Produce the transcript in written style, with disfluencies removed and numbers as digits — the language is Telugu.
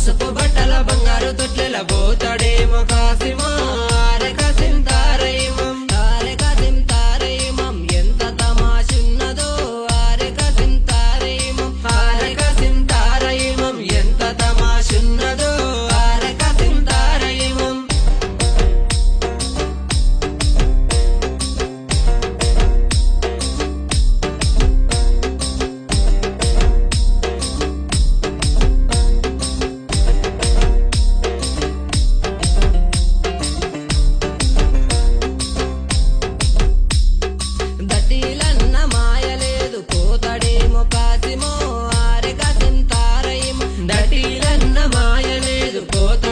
పసుపు బట్టల బంగారు తొట్లెల పోతాడేమో కాసిమా ఆరే కాసిం తారయిమం ఆరే కాసిం తారయిమం ఎంత తమాషున్నదో ఆరే కాసిం తారయిమం ఆరే కాసిం తారయిమం ఎంత తమాషున్నదో ఆరే కాసిం తారయిమం దట్టిలన్న మాయలేదు పోతాడేమో కాసిమో ఆరే కాసిం తారయిమం దట్టిలన్న మాయలేదు పోతాడేమో